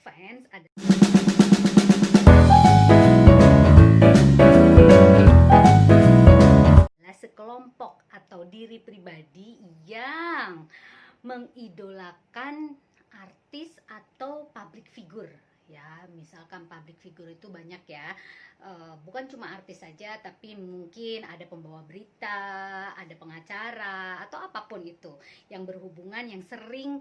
fans adalah sekelompok atau diri pribadi yang mengidolakan artis atau public figure ya. Misalkan public figure itu banyak ya, bukan cuma artis saja, tapi mungkin ada pembawa berita, ada pengacara, atau apapun itu yang berhubungan, yang sering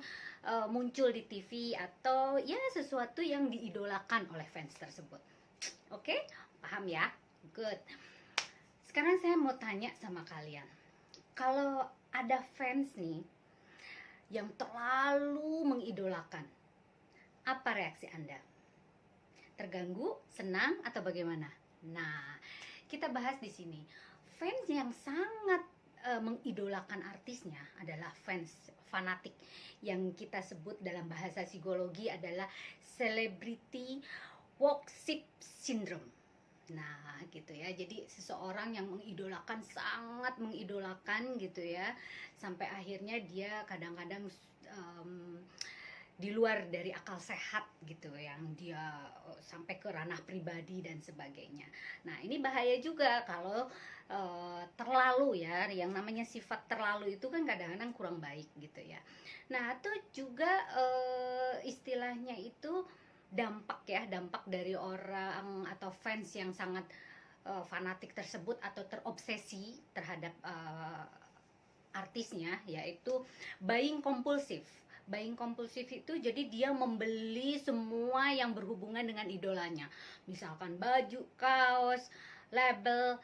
muncul di TV, atau ya sesuatu yang diidolakan oleh fans tersebut. Oke, paham ya? Good. Sekarang saya mau tanya sama kalian, kalau ada fans nih yang terlalu mengidolakan, apa reaksi Anda? Terganggu, senang, atau bagaimana? Nah, kita bahas di sini. Fans yang sangat mengidolakan artisnya adalah fans fanatik, yang kita sebut dalam bahasa psikologi adalah celebrity worship syndrome. Nah, gitu ya. Jadi seseorang yang mengidolakan, sangat mengidolakan gitu ya, sampai akhirnya dia kadang-kadang di luar dari akal sehat gitu, yang dia sampai ke ranah pribadi dan sebagainya. Nah, ini bahaya juga kalau terlalu ya, yang namanya sifat terlalu itu kan kadang-kadang kurang baik gitu ya. Nah, atau juga istilahnya itu dampak ya, dampak dari orang atau fans yang sangat fanatik tersebut atau terobsesi terhadap artisnya, yaitu buying kompulsif. Buying kompulsif itu jadi dia membeli semua yang berhubungan dengan idolanya, misalkan baju, kaos, label,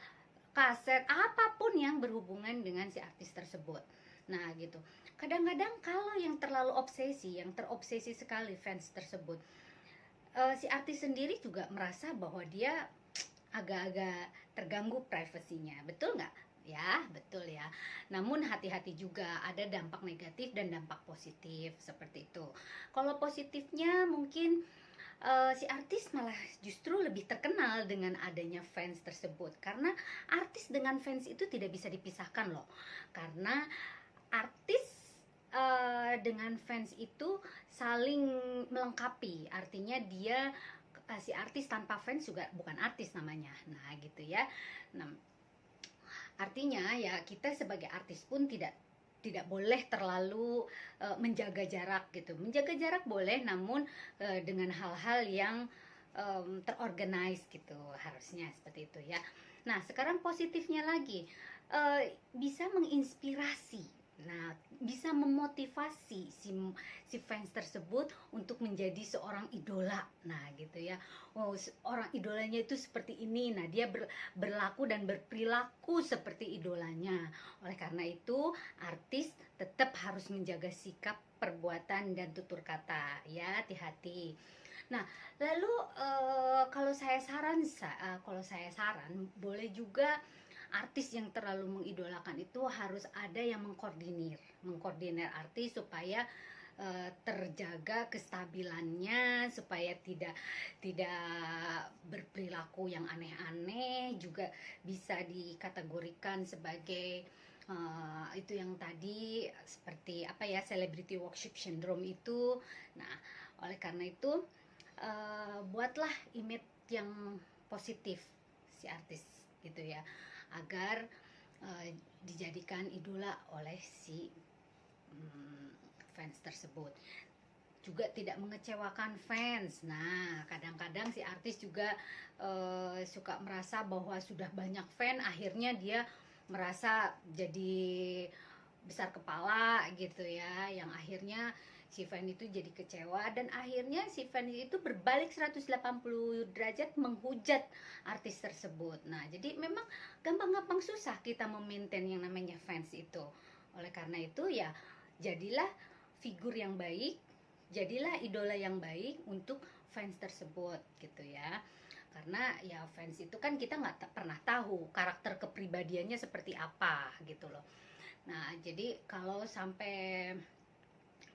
kaset, apapun yang berhubungan dengan si artis tersebut. Nah gitu, kadang-kadang kalau yang terlalu obsesi, yang terobsesi sekali fans tersebut, si artis sendiri juga merasa bahwa dia agak-agak terganggu privasinya, betul nggak? Ya, betul ya. Namun hati-hati juga, ada dampak negatif dan dampak positif seperti itu. Kalau positifnya mungkin si artis malah justru lebih terkenal dengan adanya fans tersebut, karena artis dengan fans itu tidak bisa dipisahkan loh. Karena artis dengan fans itu saling melengkapi, artinya dia si artis tanpa fans juga bukan artis namanya. Nah gitu ya. Nah, artinya ya kita sebagai artis pun tidak boleh terlalu menjaga jarak gitu. Menjaga jarak boleh, namun dengan hal-hal yang terorganize gitu, harusnya seperti itu ya. Nah, sekarang positifnya lagi, bisa menginspirasi. Nah, bisa memotivasi si fans tersebut untuk menjadi seorang idola. Nah, gitu ya. Oh, orang idolanya itu seperti ini. Nah, dia berlaku dan berperilaku seperti idolanya. Oleh karena itu, artis tetap harus menjaga sikap, perbuatan, dan tutur kata. Ya, hati-hati. Nah, lalu kalau saya saran, boleh juga artis yang terlalu mengidolakan itu harus ada yang mengkoordinir artis supaya terjaga kestabilannya, supaya tidak berperilaku yang aneh-aneh, juga bisa dikategorikan sebagai itu yang tadi, seperti apa ya, celebrity worship syndrome itu. Nah, oleh karena itu buatlah image yang positif si artis gitu ya, agar dijadikan idola oleh si fans tersebut. Juga tidak mengecewakan fans. Nah, kadang-kadang si artis juga suka merasa bahwa sudah banyak fan, akhirnya dia merasa jadi besar kepala gitu ya, yang akhirnya si fan itu jadi kecewa, dan akhirnya si fan itu berbalik 180 derajat menghujat artis tersebut. Nah, jadi memang gampang-gampang susah kita memaintain yang namanya fans itu. Oleh karena itu ya, jadilah figur yang baik, jadilah idola yang baik untuk fans tersebut gitu ya. Karena ya fans itu kan kita nggak pernah tahu karakter kepribadiannya seperti apa gitu loh. Nah, jadi kalau sampai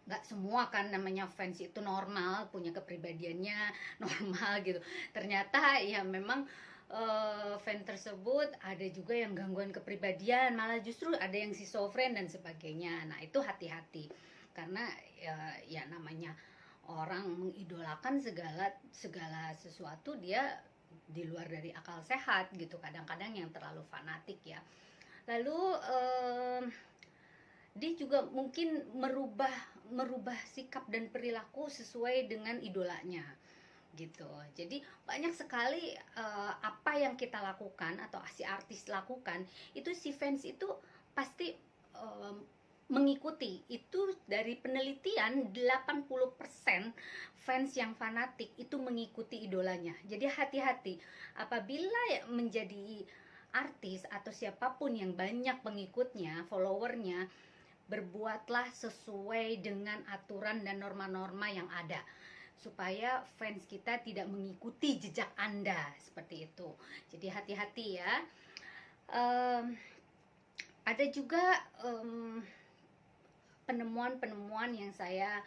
nggak semua kan namanya fans itu normal, punya kepribadiannya normal gitu. Ternyata ya memang fan tersebut ada juga yang gangguan kepribadian, malah justru ada yang schizofren dan sebagainya. Nah, itu hati-hati. Karena ya namanya orang mengidolakan segala sesuatu, dia di luar dari akal sehat gitu, kadang-kadang yang terlalu fanatik ya. Lalu dia juga mungkin merubah sikap dan perilaku sesuai dengan idolanya gitu. Jadi banyak sekali apa yang kita lakukan atau si artis lakukan itu, si fans itu pasti mengikuti. Itu dari penelitian 80% fans yang fanatik itu mengikuti idolanya. Jadi hati-hati apabila menjadi artis atau siapapun yang banyak pengikutnya, followernya, berbuatlah sesuai dengan aturan dan norma-norma yang ada, supaya fans kita tidak mengikuti jejak Anda, seperti itu. Jadi hati-hati ya. Ada juga penemuan-penemuan yang saya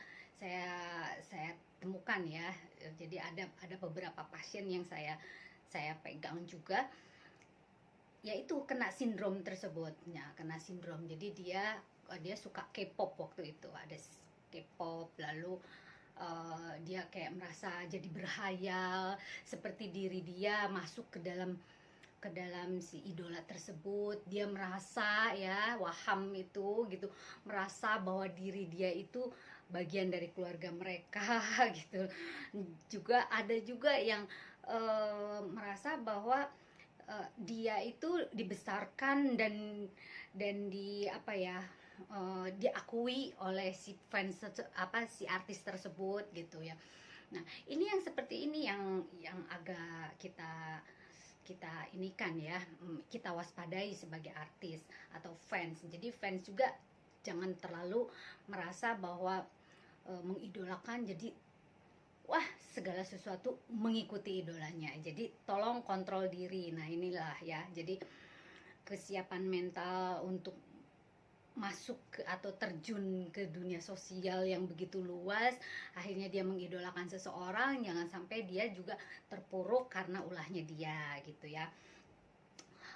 temukan ya. Jadi ada beberapa pasien yang saya pegang juga, yaitu kena sindrom tersebut. Ya, kena sindrom. Jadi dia suka K-pop waktu itu, ada K-pop, lalu dia kayak merasa jadi berhayal seperti diri dia masuk ke dalam si idola tersebut. Dia merasa ya, waham itu gitu, merasa bahwa diri dia itu bagian dari keluarga mereka gitu. Juga ada juga yang merasa bahwa dia itu dibesarkan dan diakui oleh si fans si artis tersebut gitu ya. Nah, ini yang seperti ini yang agak kita ini kan ya, kita waspadai sebagai artis atau fans. Jadi fans juga jangan terlalu merasa bahwa mengidolakan jadi wah segala sesuatu mengikuti idolanya. Jadi tolong kontrol diri. Nah inilah ya, jadi kesiapan mental untuk masuk atau terjun ke dunia sosial yang begitu luas, akhirnya dia mengidolakan seseorang, jangan sampai dia juga terpuruk karena ulahnya dia gitu ya.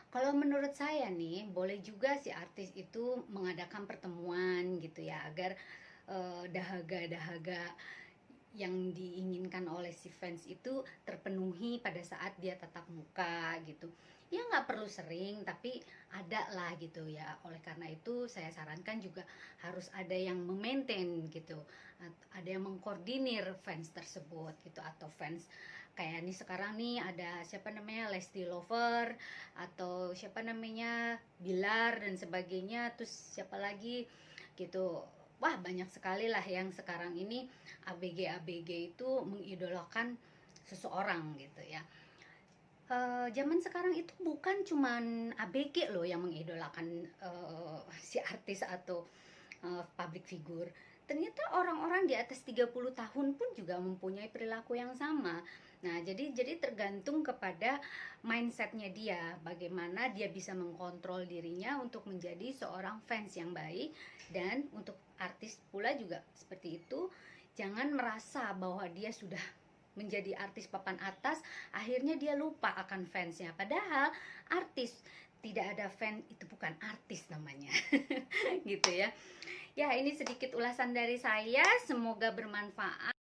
Kalau menurut saya nih, boleh juga si artis itu mengadakan pertemuan gitu ya, agar dahaga-dahaga yang diinginkan oleh si fans itu terpenuhi pada saat dia tatap muka gitu. Ya nggak perlu sering, tapi ada lah gitu ya. Oleh karena itu saya sarankan juga harus ada yang memaintain gitu, ada yang mengkoordinir fans tersebut gitu. Atau fans kayak nih sekarang nih ada siapa namanya, Lesti Lover, atau siapa namanya, Bilar dan sebagainya, terus siapa lagi gitu. Wah banyak sekali lah yang sekarang ini ABG itu mengidolakan seseorang gitu ya. Zaman sekarang itu bukan cuman ABG loh yang mengidolakan si artis atau public figure. Ternyata orang-orang di atas 30 tahun pun juga mempunyai perilaku yang sama. Nah, jadi tergantung kepada mindsetnya dia, bagaimana dia bisa mengkontrol dirinya untuk menjadi seorang fans yang baik. Dan untuk artis pula juga seperti itu, jangan merasa bahwa dia sudah menjadi artis papan atas, akhirnya dia lupa akan fansnya. Padahal artis tidak ada fan itu bukan artis namanya. Gitu ya. Ya, ini sedikit ulasan dari saya, semoga bermanfaat.